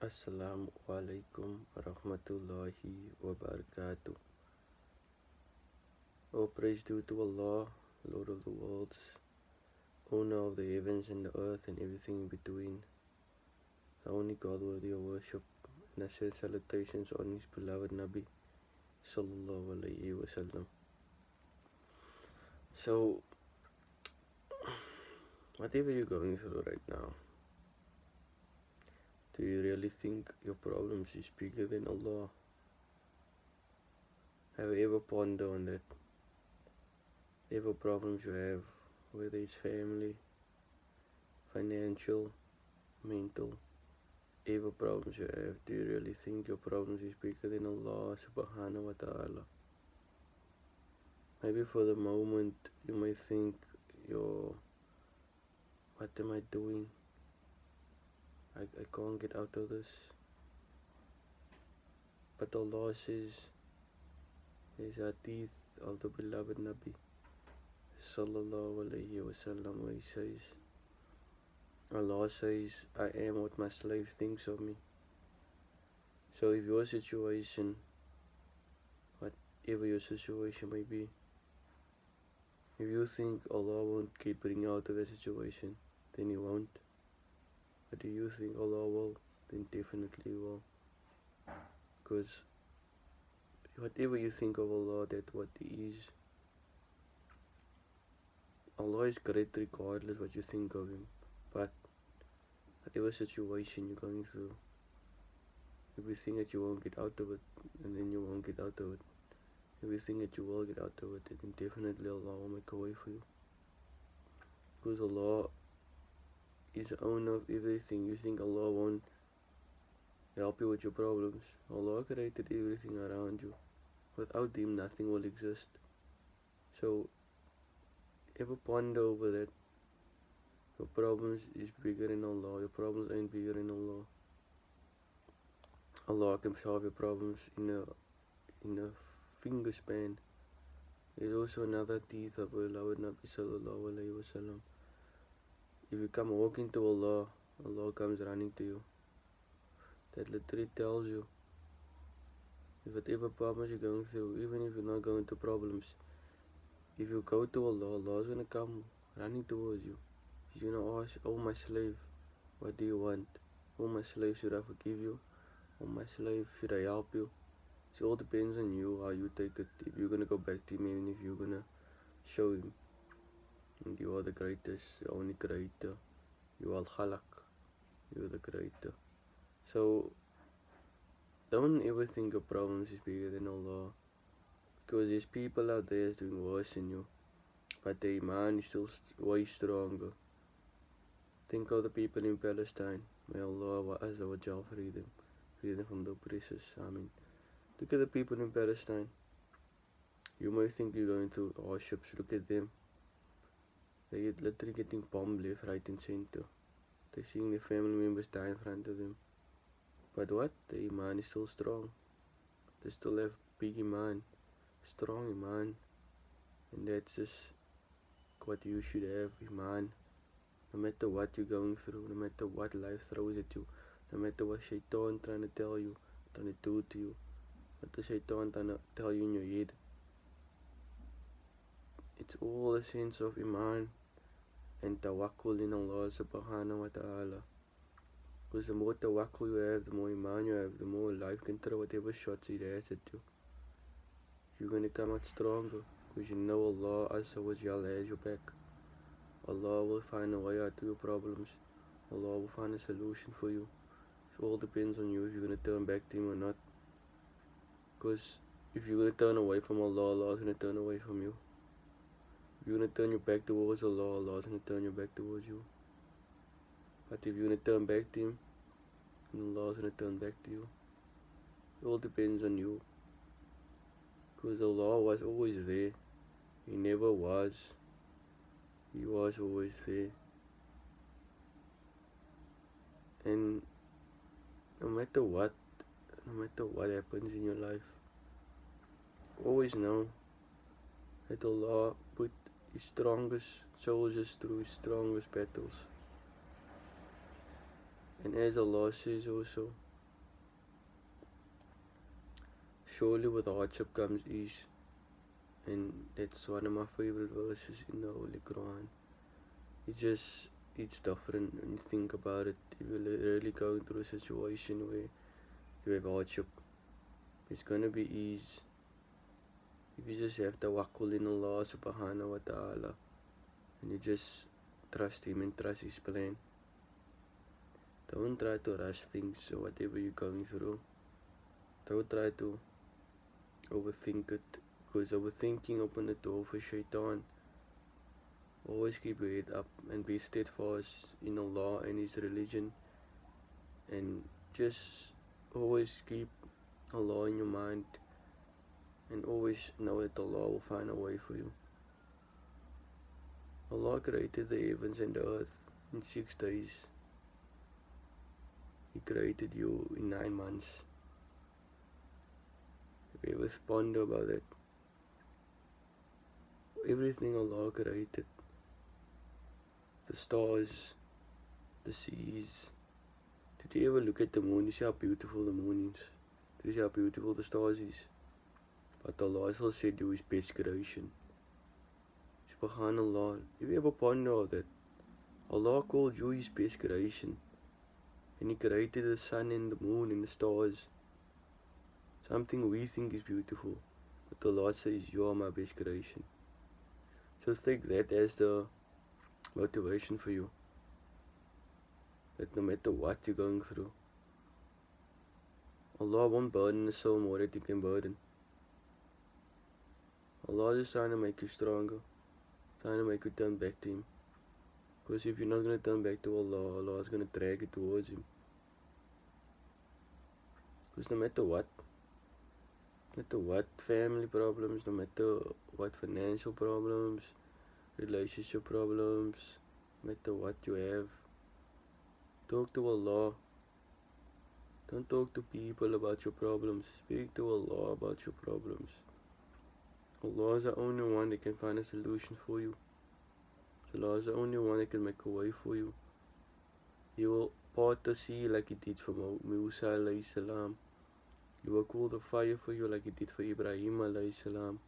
Assalamu alaikum warahmatullahi wabarakatuh. All praise due to Allah, Lord of the worlds, owner of the heavens and the earth and everything in between, the only God worthy of worship, and I send salutations on his beloved Nabi, sallallahu alayhi wasallam. So, whatever you're going through right now, do you really think your problems is bigger than Allah? Have you ever pondered on that? Whatever problems you have, whether it's family, financial, mental, whatever problems you have, do you really think your problems is bigger than Allah subhanahu wa ta'ala? Maybe for the moment you might think, what am I doing? I can't get out of this. But Allah says, there's hadith of the beloved Nabi sallallahu alayhi wasallam, where he says, Allah says, I am what my slave thinks of me. So if your situation, whatever your situation may be, if you think Allah won't bring you out of that situation, then He won't. But if you think Allah will, then definitely He will. Because whatever you think of Allah, that's what He is. Allah is great regardless what you think of Him. But whatever situation you're going through, if you think that you won't get out of it, and then you won't get out of it. If you think that you will get out of it, then definitely Allah will make a way for you. Because Allah is the owner of everything. You think Allah won't help you with your problems. Allah created everything around you. Without Him, nothing will exist. So, ever ponder over that. Your problems is bigger than Allah. Your problems ain't bigger than Allah. Allah can solve your problems in a finger span. There's also another hadith of beloved Nabi sallallahu alayhi wasallam. If you come walking to Allah, Allah comes running to you. That literally tells you, if whatever problems you're going through, even if you're not going through problems, if you go to Allah, Allah is going to come running towards you. He's going to ask, oh my slave, what do you want? Oh my slave, should I forgive you? Oh my slave, should I help you? It all depends on you, how you take it. If you're going to go back to Him, and if you're going to show Him, and you are the greatest, the only creator. You are Khalaq, you are the creator. So, don't ever think your problems is bigger than Allah. Because there's people out there doing worse than you. But their iman is still way stronger. Think of the people in Palestine. May Allah Azza wa Jal free them. Free them from the oppressors. Ameen. Look at the people in Palestine. You might think you're going through hardships. Look at them. They're literally getting bombed left, right and center. They're seeing their family members die in front of them. But what? The iman is still strong. They still have big iman. Strong iman. And that's just what you should have, iman. No matter what you're going through, no matter what life throws at you, no matter what shaitan trying to tell you, trying to do to you, what the shaitan trying to tell you in your head. It's all a sense of iman and tawakkul in Allah subhanahu wa ta'ala. Because the more tawakkul you have, the more iman you have, the more life can throw whatever shots it has at you. You're going to come out stronger because you know Allah Azza wa Jal has your back. Allah will find a way out of your problems. Allah will find a solution for you. It all depends on you if you're going to turn back to Him or not. Because if you're going to turn away from Allah, Allah is going to turn away from you. If you're going to turn your back towards Allah, Allah is going to turn your back towards you. But if you're going to turn back to Him, then Allah is going to turn back to you. It all depends on you. Because Allah was always there. He never was. He was always there. And no matter what happens in your life, always know that Allah put His strongest soldiers through His strongest battles. And as Allah says also, surely with hardship comes ease. And that's one of my favorite verses in the Holy Quran. It's different when you think about it. If you're really going through a situation where you have hardship, it's gonna be ease. If you just have tawakkul in Allah subhanahu wa ta'ala, and you just trust Him and trust His plan. Don't try to rush things or whatever you're going through. Don't try to overthink it, because overthinking opens the door for shaitan. Always keep your head up and be steadfast in Allah and His religion, and just always keep Allah in your mind, and always know that Allah will find a way for you. Allah created the heavens and the earth in 6 days. He created you in 9 months. Have you ever pondered about that? Everything Allah created, the stars, the seas. Did you ever look at the moon? You see how beautiful the moon is. Did you see how beautiful the stars is? But Allah still said you His best creation. Subhanallah. Have you ever pondered that? Allah called you His best creation. And He created the sun and the moon and the stars. Something we think is beautiful. But Allah says, you are my best creation. So take that as the motivation for you. That no matter what you're going through, Allah won't burden the soul more that He can burden. Allah is trying to make you stronger, trying to make you turn back to Him. Because if you're not going to turn back to Allah, Allah is going to drag you towards Him. Because no matter what family problems, no matter what financial problems, relationship problems, no matter what you have, talk to Allah. Don't talk to people about your problems. Speak to Allah about your problems. Allah is the only one that can find a solution for you. Allah is the only one that can make a way for you. He will part the sea like He did for Musa alayhi salam. He will cool the fire for you like He did for Ibrahim alayhi salam.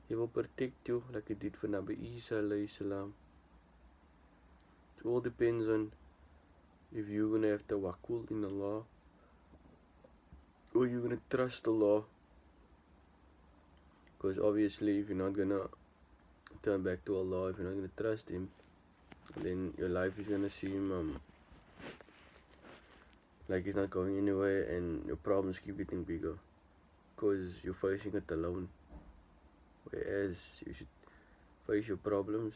He will protect you like He did for Nabi Isa alayhi salam. It all depends on if you're going to have tawakkul in Allah, or you're going to trust Allah. Because obviously if you're not going to turn back to Allah, if you're not going to trust Him, then your life is going to seem like it's not going anywhere, and your problems keep getting bigger because you're facing it alone. Whereas you should face your problems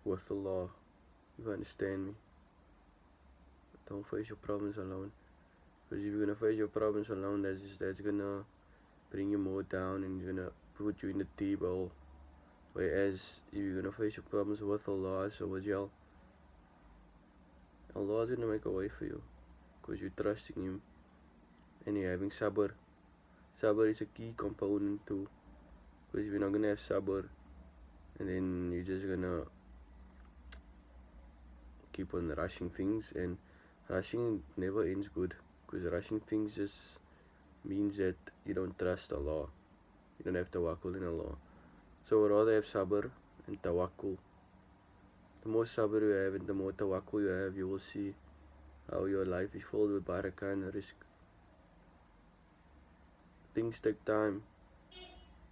with Allah. You understand me? Don't face your problems alone, because if you're gonna face your problems alone, that's gonna bring you more down and it's gonna put you in the deep hole. Whereas if you're gonna face your problems with Allah, so with you, Allah is gonna make a way for you, because you're trusting Him and you're having sabr. Sabr is a key component too, because if you're not gonna have sabr, and then you're just gonna keep on rushing things, and rushing never ends good, because rushing things just means that you don't trust Allah. You don't have tawakkul in Allah. So rather have sabr and tawakkul. The more sabr you have and the more tawakkul you have, you will see how your life is filled with barakah and risk. Things take time.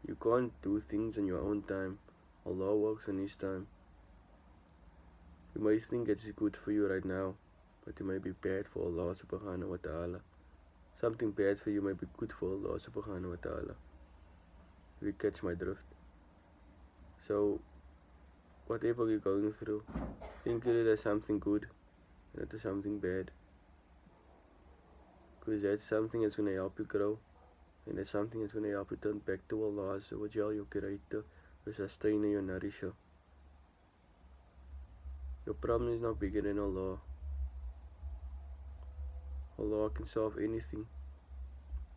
You can't do things on your own time. Allah works on His time. You may think it's good for you right now, but it may be bad for Allah subhanahu wa ta'ala. Something bad for you may be good for Allah subhanahu wa ta'ala. If you catch my drift. So, whatever you're going through, think of it as something good, not as something bad. Because that's something that's going to help you grow, and that's something that's going to help you turn back to Allah, so what your creator, your sustainer, your nourisher. Your problem is not bigger than Allah. Allah can solve anything,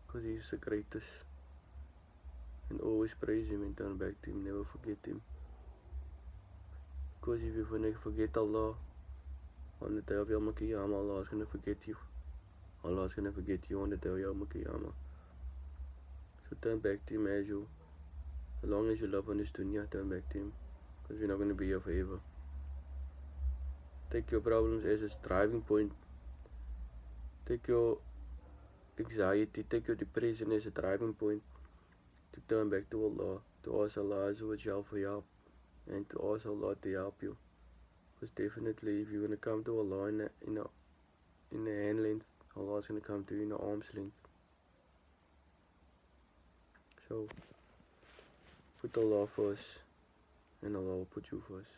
because He is the greatest. And always praise Him and turn back to Him, never forget Him. Because if you forget Allah, on the day of Yawm al-Qiyamah, Allah is going to forget you. Allah's gonna forget you on the day of Yawm Qiyamah. So turn back to Him as long as you love on this dunya, turn back to Him, because we're not gonna be here forever. Take your problems as a driving point. Take your anxiety, take your depression as a driving point to turn back to Allah, to ask Allah Azza wa Jal for help, and to ask Allah to help you. Because definitely, if you're gonna come to Allah in a hand length, Allah is gonna come to you in an arm's length. So put Allah first, and Allah will put you first.